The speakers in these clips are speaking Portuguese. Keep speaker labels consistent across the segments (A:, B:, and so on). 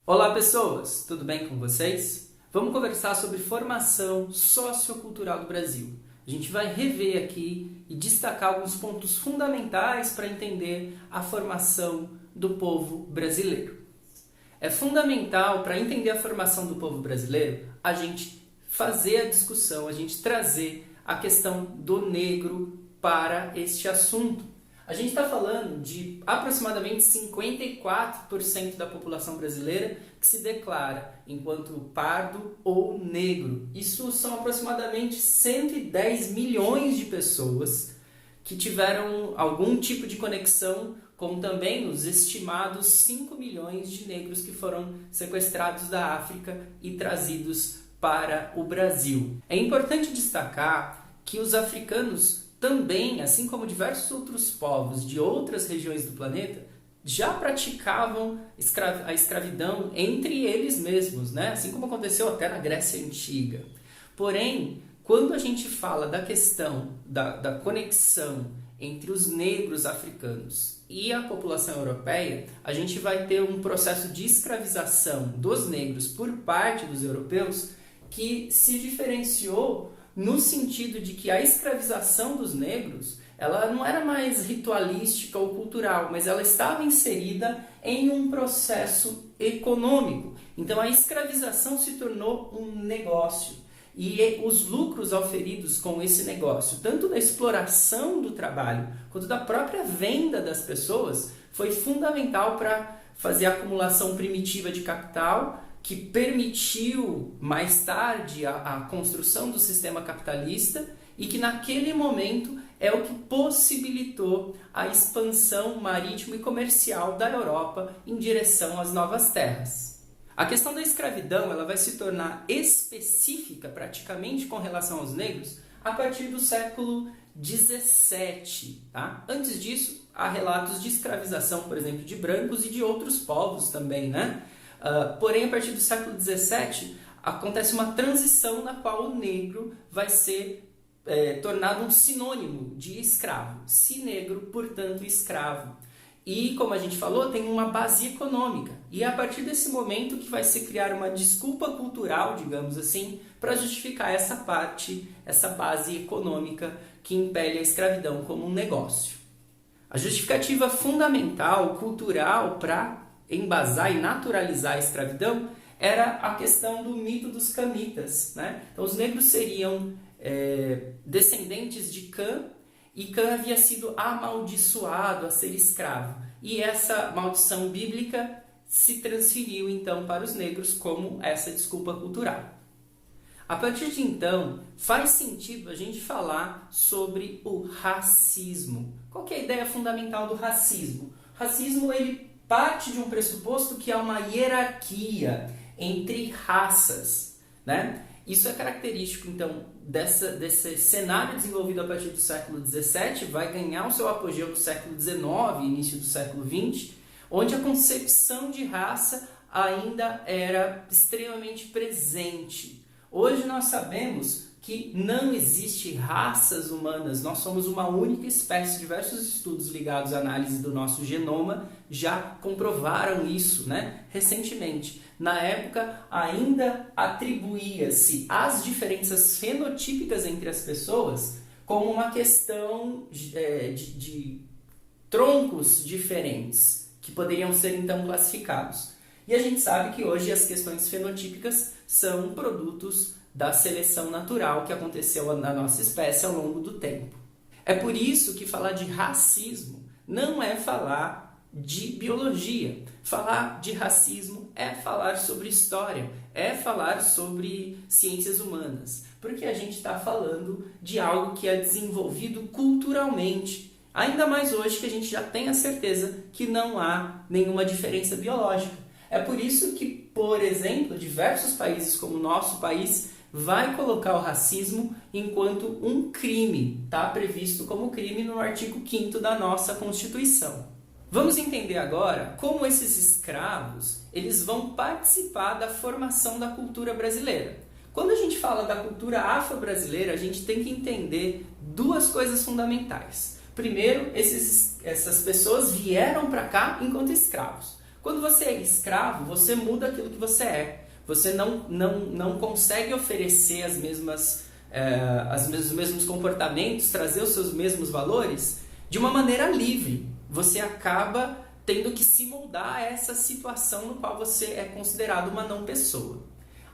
A: Olá pessoas, tudo bem com vocês? Vamos conversar sobre formação sociocultural do Brasil. A gente vai rever aqui e destacar alguns pontos fundamentais para entender a formação do povo brasileiro. É fundamental para entender a formação do povo brasileiro a gente fazer a discussão, a gente trazer a questão do negro para este assunto. A gente está falando de aproximadamente 54% da população brasileira que se declara enquanto pardo ou negro. Isso são aproximadamente 110 milhões de pessoas que tiveram algum tipo de conexão com também os estimados 5 milhões de negros que foram sequestrados da África e trazidos para o Brasil. É importante destacar que os africanos também, assim como diversos outros povos de outras regiões do planeta, já praticavam a escravidão entre eles mesmos, né? Assim como aconteceu até na Grécia Antiga. Porém, quando a gente fala da questão da conexão entre os negros africanos e a população europeia, a gente vai ter um processo de escravização dos negros por parte dos europeus que se diferenciou no sentido de que a escravização dos negros ela não era mais ritualística ou cultural, mas ela estava inserida em um processo econômico. Então a escravização se tornou um negócio e os lucros auferidos com esse negócio, tanto da exploração do trabalho quanto da própria venda das pessoas, foi fundamental para fazer a acumulação primitiva de capital que permitiu mais tarde a construção do sistema capitalista e que naquele momento é o que possibilitou a expansão marítima e comercial da Europa em direção às novas terras. A questão da escravidão ela vai se tornar específica praticamente com relação aos negros a partir do século XVII. Tá? Antes disso, há relatos de escravização, por exemplo, de brancos e de outros povos também, né? Porém, a partir do século XVII, acontece uma transição na qual o negro vai ser tornado um sinônimo de escravo. Se negro, portanto, escravo. E, como a gente falou, tem uma base econômica. E é a partir desse momento que vai se criar uma desculpa cultural, digamos assim, para justificar essa parte, essa base econômica que impele a escravidão como um negócio. A justificativa fundamental, cultural, para embasar e naturalizar a escravidão era a questão do mito dos camitas, né? Então os negros seriam descendentes de Cã e Cã havia sido amaldiçoado a ser escravo e essa maldição bíblica se transferiu então para os negros como essa desculpa cultural. A partir de então, faz sentido a gente falar sobre o racismo. Qual que é a ideia fundamental do racismo? O racismo ele parte de um pressuposto que há uma hierarquia entre raças, né? Isso é característico, então, desse cenário desenvolvido a partir do século XVII, vai ganhar o seu apogeu no século XIX, início do século XX, onde a concepção de raça ainda era extremamente presente. Hoje nós sabemos que não existe raças humanas, nós somos uma única espécie. Diversos estudos ligados à análise do nosso genoma já comprovaram isso, né? Recentemente. Na época, ainda atribuía-se as diferenças fenotípicas entre as pessoas como uma questão de troncos diferentes, que poderiam ser então classificados. E a gente sabe que hoje as questões fenotípicas são produtos da seleção natural que aconteceu na nossa espécie ao longo do tempo. É por isso que falar de racismo não é falar de biologia. Falar de racismo é falar sobre história, é falar sobre ciências humanas, porque a gente está falando de algo que é desenvolvido culturalmente. Ainda mais hoje que a gente já tem a certeza que não há nenhuma diferença biológica. É por isso que, por exemplo, diversos países como o nosso país vai colocar o racismo enquanto um crime, está previsto como crime no artigo 5º da nossa Constituição. Vamos entender agora como esses escravos eles vão participar da formação da cultura brasileira. Quando a gente fala da cultura afro-brasileira, a gente tem que entender duas coisas fundamentais. Primeiro, essas pessoas vieram para cá enquanto escravos. Quando você é escravo, você muda aquilo que você é. Você não consegue oferecer os mesmos comportamentos, trazer os seus mesmos valores de uma maneira livre. Você acaba tendo que se moldar a essa situação no qual você é considerado uma não pessoa.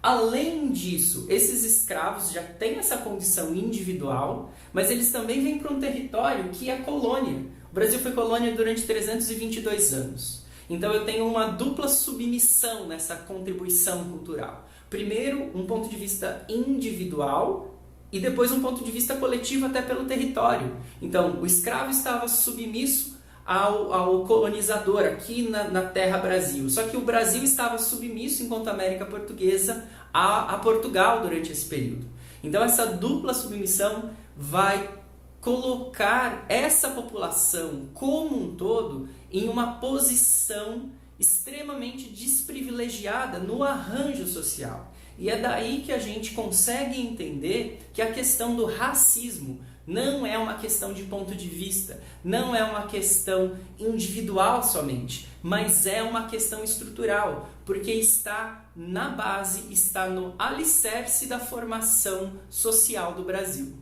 A: Além disso, esses escravos já têm essa condição individual, mas eles também vêm para um território que é colônia. O Brasil foi colônia durante 322 anos. Então eu tenho uma dupla submissão nessa contribuição cultural. Primeiro, um ponto de vista individual e depois um ponto de vista coletivo até pelo território. Então o escravo estava submisso ao colonizador aqui na terra Brasil. Só que o Brasil estava submisso, enquanto América Portuguesa, a Portugal durante esse período. Então essa dupla submissão vai colocar essa população como um todo em uma posição extremamente desprivilegiada no arranjo social. E é daí que a gente consegue entender que a questão do racismo não é uma questão de ponto de vista, não é uma questão individual somente, mas é uma questão estrutural, porque está na base, está no alicerce da formação social do Brasil.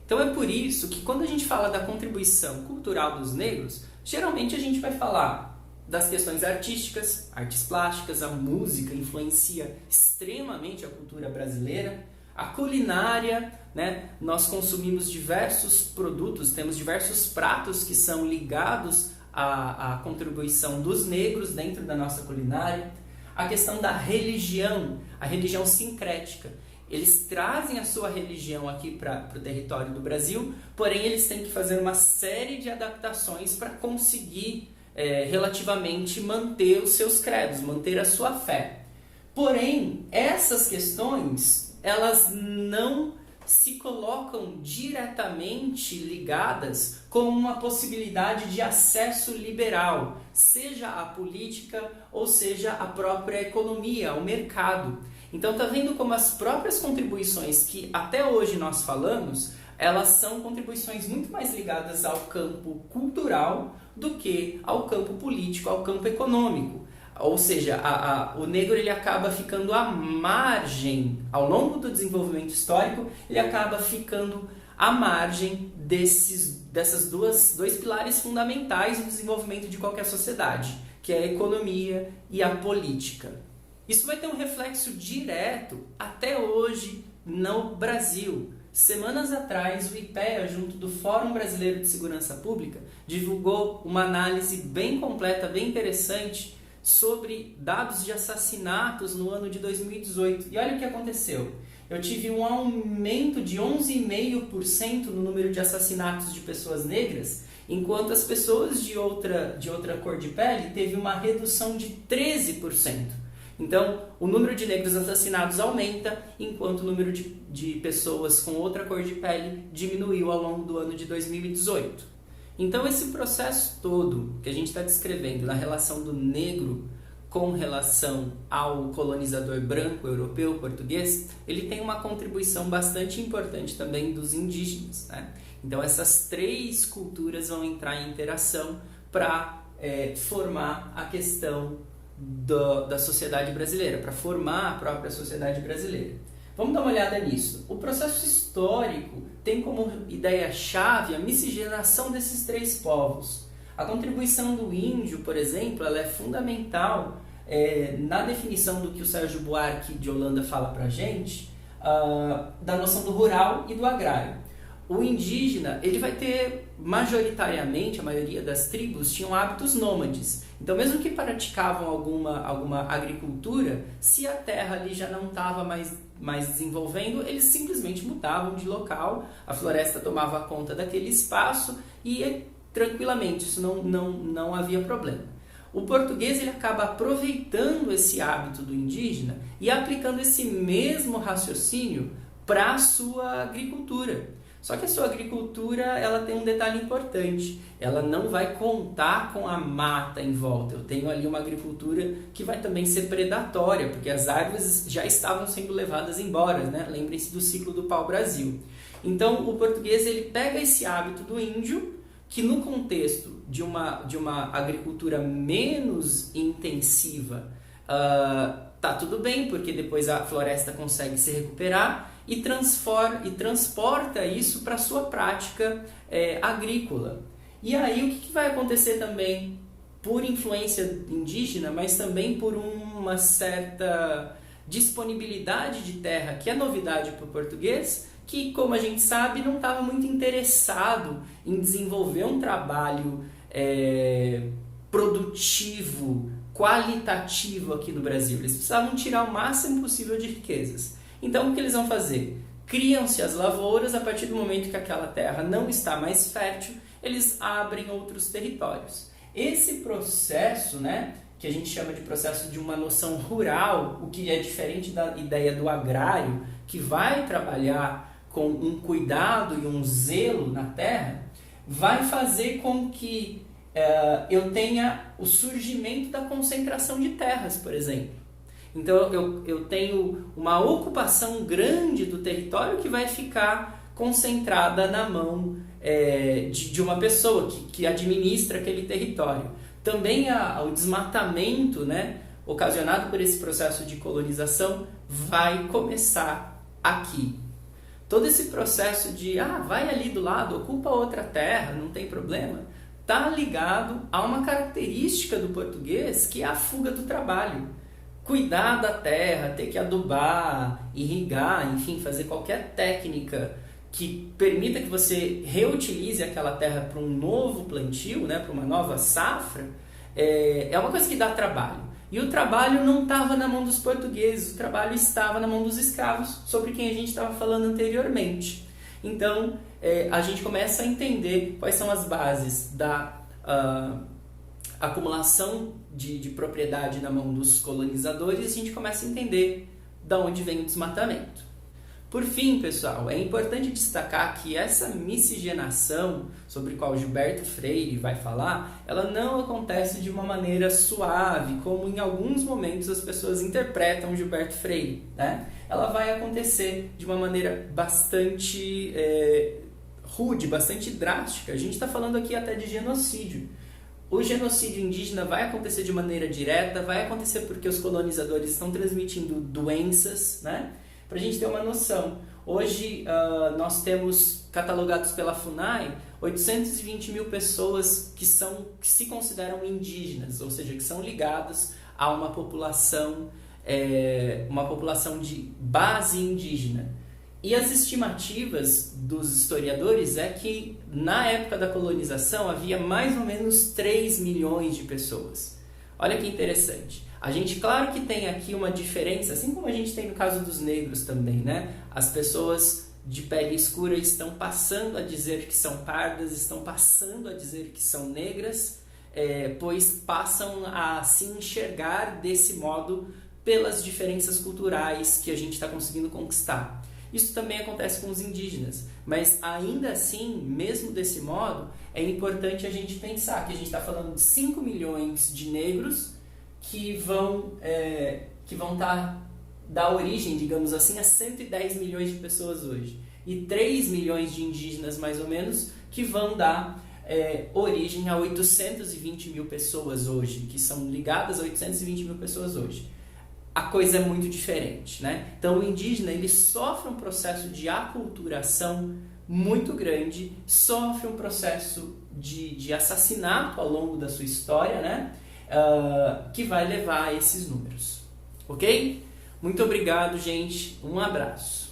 A: Então é por isso que quando a gente fala da contribuição cultural dos negros, geralmente a gente vai falar das questões artísticas, artes plásticas, a música influencia extremamente a cultura brasileira, a culinária, né? Nós consumimos diversos produtos, temos diversos pratos que são ligados à contribuição dos negros dentro da nossa culinária, a questão da religião, a religião sincrética. Eles trazem a sua religião aqui para o território do Brasil, porém eles têm que fazer uma série de adaptações para conseguir relativamente manter os seus credos, manter a sua fé. Porém, essas questões, elas não se colocam diretamente ligadas com uma possibilidade de acesso liberal, seja a política ou seja a própria economia, o mercado. Então tá vendo como as próprias contribuições que até hoje nós falamos, elas são contribuições muito mais ligadas ao campo cultural do que ao campo político, ao campo econômico. Ou seja, o negro ele acaba ficando à margem, ao longo do desenvolvimento histórico, ele acaba ficando à margem desses dois pilares fundamentais do desenvolvimento de qualquer sociedade, que é a economia e a política. Isso vai ter um reflexo direto até hoje no Brasil. Semanas atrás, o IPEA, junto do Fórum Brasileiro de Segurança Pública, divulgou uma análise bem completa, bem interessante, sobre dados de assassinatos no ano de 2018. E olha o que aconteceu. Eu tive um aumento de 11,5% no número de assassinatos de pessoas negras, enquanto as pessoas de outra cor de pele teve uma redução de 13%. Então, o número de negros assassinados aumenta, enquanto o número de pessoas com outra cor de pele diminuiu ao longo do ano de 2018. Então, esse processo todo que a gente está descrevendo na relação do negro com relação ao colonizador branco, europeu, português, ele tem uma contribuição bastante importante também dos indígenas, né? Então, essas três culturas vão entrar em interação para formar a questão da sociedade brasileira, para formar a própria sociedade brasileira. Vamos dar uma olhada nisso. O processo histórico tem como ideia-chave a miscigenação desses três povos. A contribuição do índio, por exemplo, ela é fundamental na definição do que o Sérgio Buarque de Holanda fala para a gente, da noção do rural e do agrário. O indígena, ele vai ter, majoritariamente, a maioria das tribos tinham hábitos nômades. Então, mesmo que praticavam alguma agricultura, se a terra ali já não estava mais desenvolvendo, eles simplesmente mudavam de local, a floresta tomava conta daquele espaço e tranquilamente, isso não havia problema. O português ele acaba aproveitando esse hábito do indígena e aplicando esse mesmo raciocínio para a sua agricultura. Só que a sua agricultura ela tem um detalhe importante, ela não vai contar com a mata em volta. Eu tenho ali uma agricultura que vai também ser predatória, porque as árvores já estavam sendo levadas embora, né? Lembrem-se do ciclo do pau-brasil. Então o português ele pega esse hábito do índio, que no contexto de uma agricultura menos intensiva, tá tudo bem, porque depois a floresta consegue se recuperar e transporta isso para a sua prática agrícola. E aí o que vai acontecer também, por influência indígena, mas também por uma certa disponibilidade de terra, que é novidade para o português, que, como a gente sabe, não estava muito interessado em desenvolver um trabalho produtivo, qualitativo aqui no Brasil. Eles precisavam tirar o máximo possível de riquezas. Então, o que eles vão fazer? Criam-se as lavouras, a partir do momento que aquela terra não está mais fértil, eles abrem outros territórios. Esse processo, né, que a gente chama de processo de uma noção rural, o que é diferente da ideia do agrário, que vai trabalhar com um cuidado e um zelo na terra, vai fazer com que eu tenha o surgimento da concentração de terras, por exemplo. Então eu tenho uma ocupação grande do território que vai ficar concentrada na mão de uma pessoa que administra aquele território. Também o desmatamento, né, ocasionado por esse processo de colonização vai começar aqui. Todo esse processo de, vai ali do lado, ocupa outra terra, não tem problema, está ligado a uma característica do português que é a fuga do trabalho. Cuidar da terra, ter que adubar, irrigar, enfim, fazer qualquer técnica que permita que você reutilize aquela terra para um novo plantio, né, para uma nova safra, é uma coisa que dá trabalho. E o trabalho não estava na mão dos portugueses, o trabalho estava na mão dos escravos, sobre quem a gente estava falando anteriormente. Então, a gente começa a entender quais são as bases da acumulação de propriedade na mão dos colonizadores, e a gente começa a entender de onde vem o desmatamento. Por fim, pessoal, é importante destacar que essa miscigenação, sobre a qual Gilberto Freire vai falar, ela não acontece de uma maneira suave, como em alguns momentos as pessoas interpretam Gilberto Freire, né? Ela vai acontecer de uma maneira bastante rude, bastante drástica. A gente está falando aqui até de genocídio. O genocídio indígena vai acontecer de maneira direta, vai acontecer porque os colonizadores estão transmitindo doenças, né? Para a gente ter uma noção, hoje nós temos catalogados pela FUNAI 820 mil pessoas que se consideram indígenas, ou seja, que são ligadas a uma população de base indígena. E as estimativas dos historiadores é que na época da colonização havia mais ou menos 3 milhões de pessoas. Olha que interessante. A gente, claro que tem aqui uma diferença, assim como a gente tem no caso dos negros também, né? As pessoas de pele escura estão passando a dizer que são pardas, estão passando a dizer que são negras, pois passam a se enxergar desse modo pelas diferenças culturais que a gente está conseguindo conquistar. Isso também acontece com os indígenas, mas ainda assim, mesmo desse modo, é importante a gente pensar que a gente está falando de 5 milhões de negros que vão dar origem, digamos assim, a 110 milhões de pessoas hoje. E 3 milhões de indígenas, mais ou menos, que vão dar origem a 820 mil pessoas hoje, que são ligadas a 820 mil pessoas hoje. A coisa é muito diferente, né? Então o indígena ele sofre um processo de aculturação muito grande, sofre um processo de assassinato ao longo da sua história, né? Que vai levar a esses números, ok? Muito obrigado, gente. Um abraço.